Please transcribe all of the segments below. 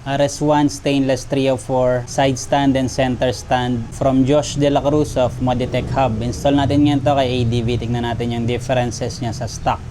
RS1 stainless 304 side stand and center stand from Josh De La Cruz of Moditech Hub. Install natin ngayon to kay ADV. Tignan natin yung differences niya sa stock.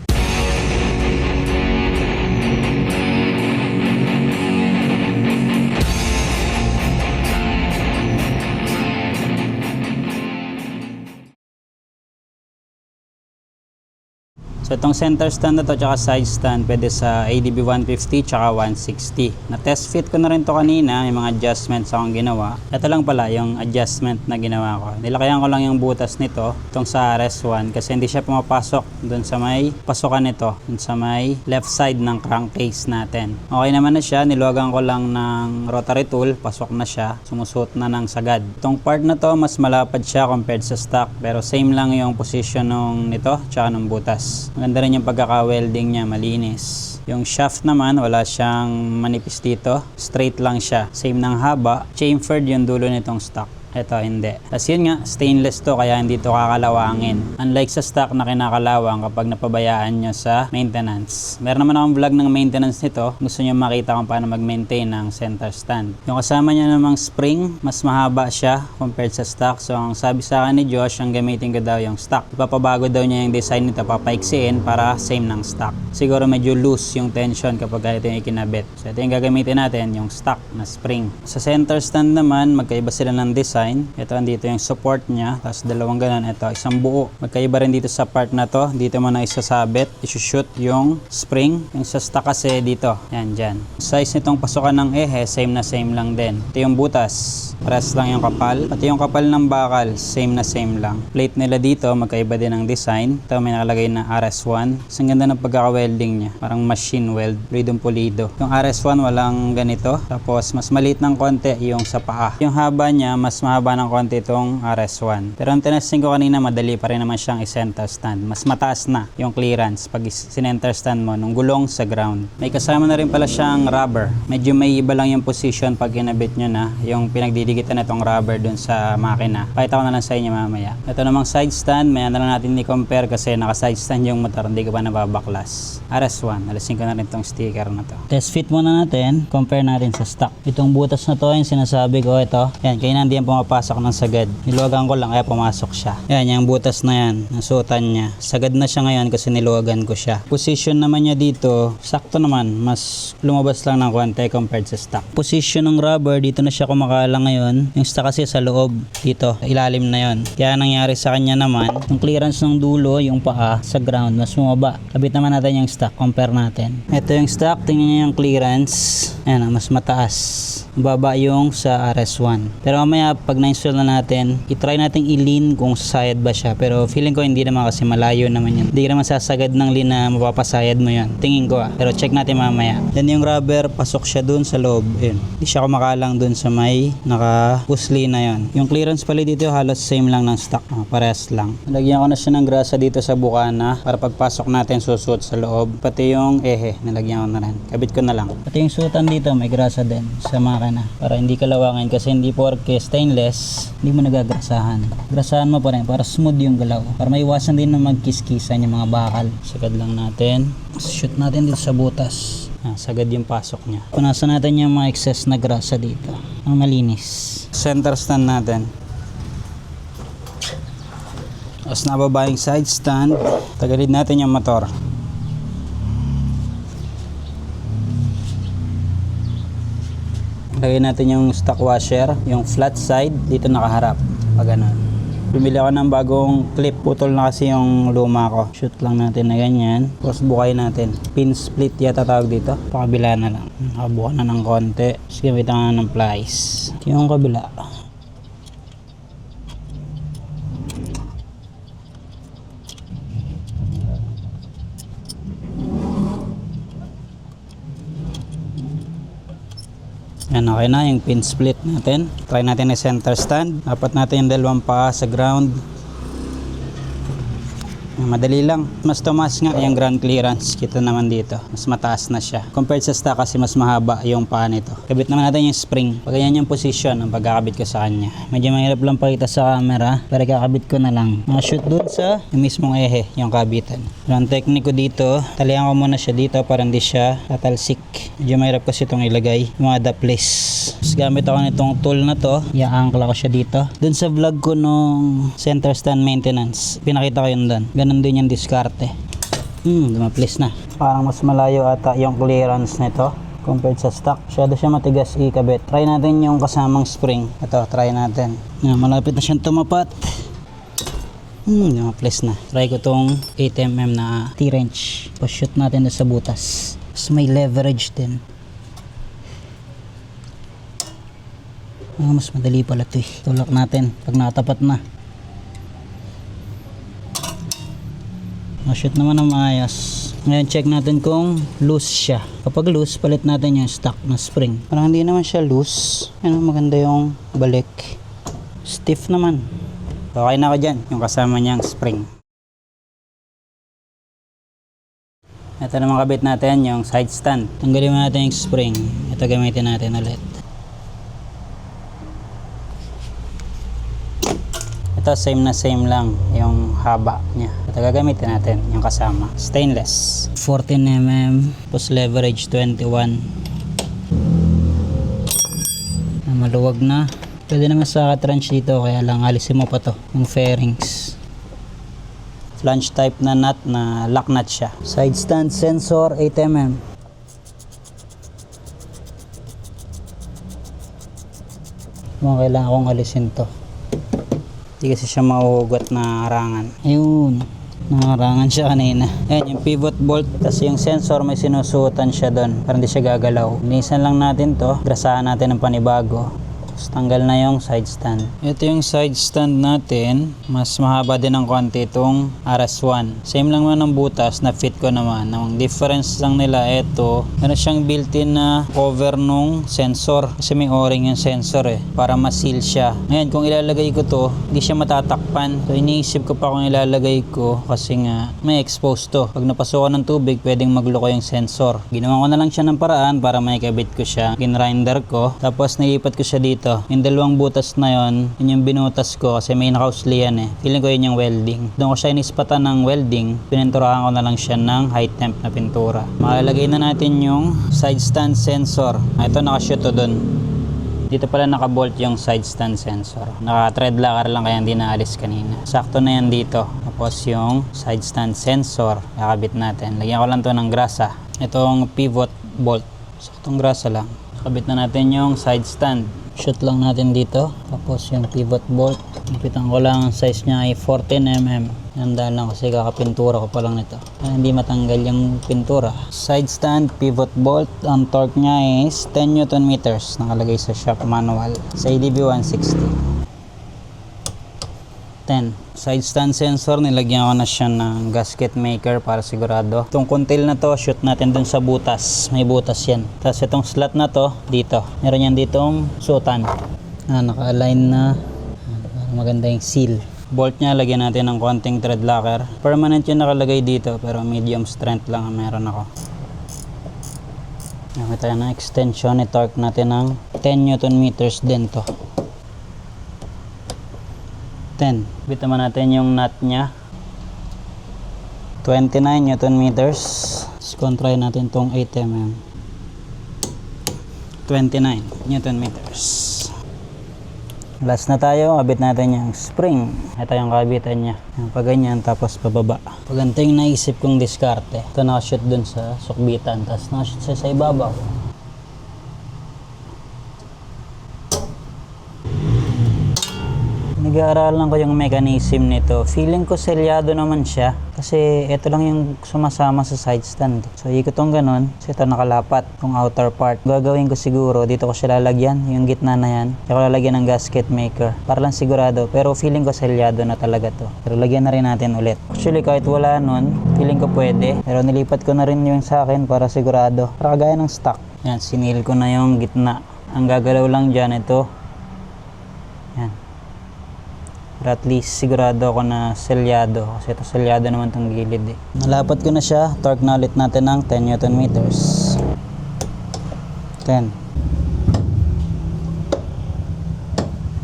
So itong center stand na to tsaka side stand pwede sa ADV 150 tsaka 160. Na test fit ko na rin to kanina, may mga adjustments akong ginawa. Ito lang pala yung adjustment na ginawa ko. Nilakayan ko lang yung butas nito itong sa RS1 kasi hindi siya pumapasok dun sa may pasukan nito, dun sa may left side ng crankcase natin. Okay naman na siya, niluwagan ko lang ng rotary tool, pasok na siya, sumusot na ng sagad. Itong part na to mas malapad siya compared sa stock pero same lang yung position nung nito tsaka ng butas. Maganda rin yung pagkaka-welding niya, malinis. Yung shaft naman, wala siyang manipis dito. Straight lang siya. Same ng haba. Chamfered yung dulo nitong stock. Ito, hindi. Tapos yun nga, stainless to kaya hindi to kakalawangin. Unlike sa stock na kinakalawang kapag napabayaan nyo sa maintenance. Meron naman akong vlog ng maintenance nito. Gusto nyo makita kung paano mag-maintain ng center stand. Yung kasama niya namang spring, mas mahaba siya compared sa stock. So, ang sabi sa akin ni Josh, ang gamitin ko daw yung stock. Ipapabago daw niya yung design nito, papaiksiin para same ng stock. Siguro medyo loose yung tension kapag ito yung ikinabit. So, ito yung gagamitin natin, yung stock na spring. Sa center stand naman, magkaiba sila ng design. Ito andito yung support niya, tapos dalawang ganun. Ito isang buo. Magkaiba rin dito sa part na to. Dito mo na isasabit, isushoot yung spring. Yung sa stock kasi dito, yan dyan. Size nitong pasukan ng ehe, same na same lang din. Ito yung butas, pares lang yung kapal. Pati yung kapal ng bakal, same na same lang. Plate nila dito, magkaiba din ang design. Ito may nakalagay na RS1. Ang ganda ng pagkaka-welding niya, parang machine weld, pulidong pulido. Yung RS1 walang ganito, tapos mas maliit ng konti yung sa paa. Yung haba niya mas mahaba ng konti itong RS1. Pero ang tinesting ko kanina, madali pa rin naman siyang i-center stand. Mas mataas na yung clearance pag i-center stand mo nung gulong sa ground. May kasama na rin pala siyang rubber. Medyo may iba lang yung position pag kinabit nyo na yung pinagdidikitan na itong rubber dun sa makina. Pakita ko na lang sa inyo mamaya. Ito namang side stand, maya na lang natin i-compare kasi naka-side stand yung motor, hindi ko pa nababaklas. RS1, alisin ko na rin itong sticker na to. Test fit muna natin, compare natin sa stock. Itong butas na to, yung sinasabi ko, ito. Yan, kaya hindi yan pumapasok ng sagad. Niluwagan ko lang kaya pumasok siya. Yan, yung butas na yan, nasuotan niya. Sagad na siya ngayon kasi niluwagan ko siya. Position naman niya dito, sakto naman, mas lumabas lang ng konti compared sa stock. Position ng rubber, dito na siya kumakalang ngayon. Yung stock kasi sa loob, dito, ilalim na yon. Kaya nangyari sa kanya naman, yung clearance ng dulo, yung paa sa ground, mas bumaba. Kabit naman natin yung stock, compare natin. Ito yung stock, tingnan niyo yung clearance. Ayan, mas mataas. Baba yung sa RS1. Pero mamaya pag na-install na natin, itry natin i-lean kung sasayad ba siya. Pero feeling ko hindi naman kasi malayo naman yan. Hindi naman sasagad ng lean na mapapasayad mo yan. Tingin ko Pero check natin mamaya. Yan yung rubber, pasok siya dun sa loob. Yun. Hindi siya kumakalang dun sa may naka-pusli na yun. Yung clearance pala dito halos same lang ng stock. Parehas lang. Nalagyan ko na siya ng grasa dito sa bukana para pagpasok natin susuot sa loob. Pati yung ehe, nalagyan ko na rin. Kabit ko na lang. Pati yung suotan dito may grasa din sa makina. Para hindi kalawangin kasi hindi porke stainless, hindi mo nagagrasahan. Grasahan mo pa rin para smooth yung galaw. Para maiwasan din na magkiskisan yung mga bakal. Sagad lang natin. Shoot natin dito sa butas. Sagad yung pasok niya. Punasan natin yung mga excess na grasa dito. Ang malinis. Center stand natin. Tapos nababa yung side stand. Tagalid natin yung motor. Lagay natin yung stock washer, yung flat side, dito nakaharap. Pag ganun. Bumili ako ng bagong clip. Putol na kasi yung luma ko. Shoot lang natin na ganyan. Tapos bukay natin. Pin split yata tawag dito. Pakabila na lang. Nakabuka na ng konti. Tapos gamitan na ng plies. Yung kabila. Yan, okay na yung pin split natin. Try natin yung center stand. Dapat natin yung dalawang paa sa ground. Madali lang. Mas tumaas nga yung ground clearance. Kita naman dito. Mas mataas na siya. Compared sa stock kasi mas mahaba yung paa nito. Kabit naman natin yung spring. Pag ganyan yung position ang pagkakabit ko sa kanya. Medyo mahirap lang pakita sa camera. Pero kakabit ko na lang. Shoot dun sa yung mismong ehe, yung kabitan. Pero ang technique ko dito, talihan ko muna siya dito para hindi siya tatalsik. Medyo mahirap kasi itong ilagay. Yung mga place. Tapos gamit ako nitong tool na to. I-ankla ko siya dito. Dun sa vlog ko nung center stand maintenance, pinakita ko yun dun. Ganun din yung diskarte. Dumaplis na. Parang mas malayo ata yung clearance nito compared sa stock. Masyado siya matigas ikabit. Try natin yung kasamang spring. Ito, try natin. Malapit na siyang tumapat. Dumaplis na. Try ko tong 8mm na T-wrench. Pa-shoot natin sa butas. Mas may leverage din. Mas madali pala ito eh. Tulak natin pag nakatapat na. Shoot naman ng maayos. Ngayon check natin kung loose siya. Kapag loose, palit natin yung stock na spring. Parang hindi naman siya loose. Maganda yung balik. Stiff naman. Okay na ako dyan. Yung kasama niyang spring. Ito naman kabit natin yung side stand. Tanggalin mo natin yung spring. Ito gamitin natin ulit. Ito same na same lang yung haba niya. Ito gagamitin natin yung kasama. Stainless. 14mm plus leverage 21. Maluwag na. Pwede naman sa wrench dito kaya lang alisin mo pa to yung fairings. Flange type na nut na lock nut siya. Side stand sensor 8mm. Kailangan kong alisin to. Hindi kasi siya mahuhugot na harangan. Ayun. Nakarangan siya kanina. Ayan yung pivot bolt. Tapos yung sensor may sinusuotan siya doon. Para hindi siya gagalaw. Linisan lang natin to. Grasahan natin ng panibago. Tapos tanggal na yung side stand. Ito yung side stand natin. Mas mahaba din ng konti itong RS1. Same lang naman ng butas na fit ko naman. Ang difference lang nila ito. Meron siyang built-in na cover nung sensor. Kasi may o-ring yung sensor eh. Para ma-seal siya. Ngayon kung ilalagay ko to, hindi siya matatakpan. So iniisip ko pa kung ilalagay ko. Kasi nga may expose to. Pag napasukan ng tubig, pwedeng magloko yung sensor. Ginawa ko na lang siya ng paraan para may kabit ko siya. Ginrinder ko. Tapos nilipat ko siya dito. Yung dalawang butas na yon, yun yung binutas ko kasi may nakauslian eh. Feeling ko yun yung welding. Doon ko siya inispatan ng welding, pininturahan ko na lang siya ng high temp na pintura. Makalagay na natin yung side stand sensor. Ito nakashoot to doon. Dito pala nakabolt yung side stand sensor. Naka-thread locker lang kaya hindi naalis kanina. Sakto na yan dito. Tapos yung side stand sensor, kakabit natin. Lagyan ko lang to ng grasa. Itong pivot bolt. Saktong grasa lang. Kabit na natin yung side stand. Shoot lang natin dito. Tapos yung pivot bolt. Napitan ko lang ang size niya ay 14mm. Nandaan lang kasi kakapintura ko pa lang nito. Kaya hindi matanggal yung pintura. Side stand, pivot bolt. Ang torque niya is 10 Nm. Nakalagay sa shop manual. Sa ADB 160. 10. Side stand sensor, nilagyan ko na siya ng gasket maker para sigurado. Itong contail na to, shoot natin dun sa butas. May butas yan. Tapos itong slot na to, dito. Meron yan ditong suotan. Naka-align na. Maganda yung seal. Bolt niya, lagyan natin ng konting thread locker. Permanent yung nakalagay dito, pero medium strength lang ang meron ako. Nakita na extension, i-torque natin ng 10 Nm din to. 10. Bit naman natin yung nut niya. 29 Nm. Try natin tong 8mm. 29 Nm. Last na tayo, kabit natin yung spring. Ito yung kabitan niya. Pag ganyan, tapos pababa. Pag ganito yung naisip kong diskarte. Ito nakashoot dun sa sukbitan. Tapos nakashoot sa ibabaw. Nag-aaralan ko yung mechanism nito. Feeling ko selyado naman siya. Kasi ito lang yung sumasama sa side stand. So ikot tong ganun. So ito nakalapat. Yung outer part. Gagawin ko siguro. Dito ko siya lalagyan. Yung gitna na yan. Kaya ko lalagyan ng gasket maker. Para lang sigurado. Pero feeling ko selyado na talaga to. Pero lagyan na rin natin ulit. Actually kahit wala nun, feeling ko pwede. Pero nilipat ko na rin yung sa akin para sigurado. Para kagaya ng stock. Yan, sinil ko na yung gitna. Ang gagalaw lang dyan ito. Yan. Pero at least sigurado ako na selyado. Kasi ito selyado naman tong gilid eh. Nalapat ko na siya. Torque na ulit natin ng 10 Newton meters. 10.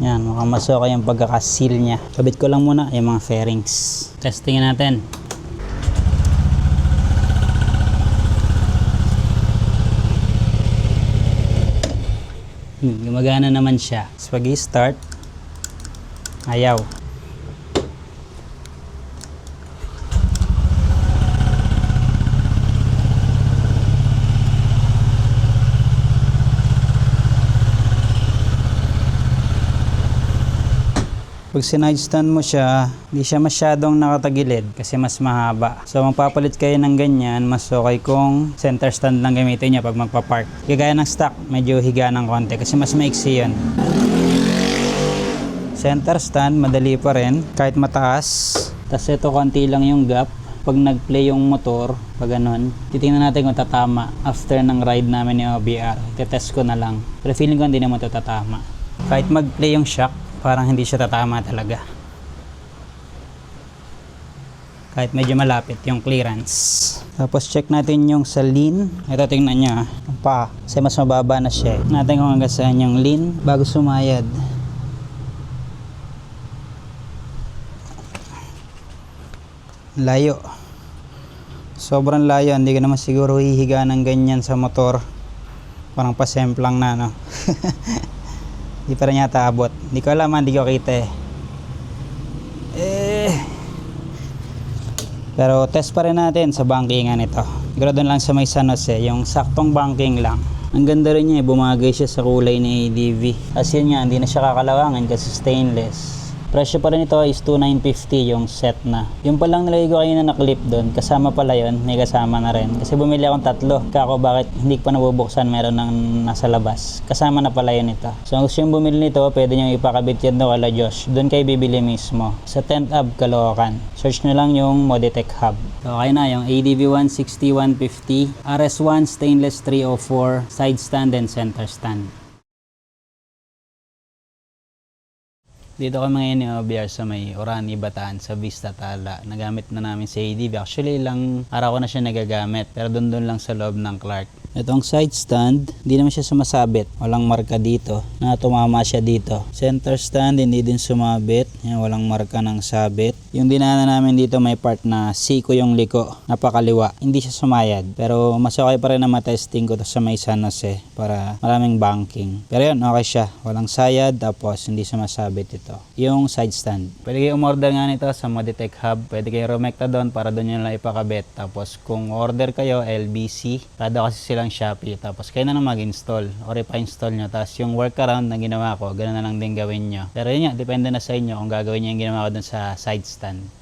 Yan, mukhang mas okay yung pagkakasil niya. Kabit ko lang muna yung mga fairings. Testingin natin. Gumagana naman siya. So, pag i-start, ayaw. Pag sinide stand mo siya, hindi siya masyadong nakatagilid kasi mas mahaba. So magpapalit kayo ng ganyan, mas okay kung center stand lang gamitin niya pag magpa-park. Kagaya ng stock, medyo higa ng konti kasi mas maiksi yun. Center stand, madali pa rin, kahit mataas. Tapos ito, konti lang yung gap. Pag nag-play yung motor, pag ganun, titingnan natin kung tatama after ng ride namin ni OBR. Itetest ko na lang. Pero feeling ko hindi naman ito tatama. Kahit mag-play yung shock, parang hindi siya tatama talaga. Kahit medyo malapit yung clearance. Tapos check natin yung sa lean. Ito tingnan nyo pa. Kasi mas mababa na siya. Natin kung hanggang saan yung lean bago sumayad. Layo. Sobrang layo. Hindi ka naman siguro hihiga ng ganyan sa motor. Parang pasemplang na, no? Hindi pa rin yata abot. Hindi ko alam, hindi ko kita Pero test pa rin natin sa bankingan ito. Siguro doon lang sa may San Jose, yung saktong banking lang. Ang ganda rin niya, bumagay siya sa kulay ni ADV. As yun nga, hindi na siya kakalawangan kasi stainless. Presyo pa rin ito is 2,950 yung set na. Yung palang nilagay ko kayo na naklip doon, kasama pala yun, may kasama na rin. Kasi bumili akong 3. Kako bakit hindi ko pa nabubuksan, meron nang nasa labas. Kasama na pala yun ito. So kung gusto yung bumili nito, pwede nyo ipakabit yan doon kala Josh. Doon kayo bibili mismo. Sa 10th Ave, Caloocan. Search nyo lang yung Moditech Hub. So, okay na, yung ADV 160, 150, RS1 stainless 304, side stand and center stand. Dito kami ngayon ni OBR sa may Orani, Bataan, sa Vista, Tala. Nagamit na namin sa ADV. Actually, ilang araw ko na siya nagagamit. Pero doon lang sa loob ng Clark. Itong side stand, hindi naman siya sumasabit. Walang marka dito na tumama siya dito. Center stand, hindi din sumabit. Yan, walang marka ng sabit. Yung dinaanan namin dito, may part na siko yung liko. Napakaliwa. Hindi siya sumayad. Pero mas okay pa rin na matesting ko to sa may San Jose para maraming banking. Pero yun, okay siya. Walang sayad, tapos hindi sumasabit ito. Yung side stand. Pwede kayo umorder nga nito sa Moditech Hub. Pwede kayo rumekta doon para doon nyo lang ipakabit. Tapos kung order kayo, LBC. Kada kasi silang Shopee. Tapos kayo na lang mag-install. O ipa-install nyo. Tapos yung workaround na ginawa ko, ganoon na lang din gawin nyo. Pero yun nga, depende na sa inyo kung gagawin nyo yung ginawa ko doon sa side stand.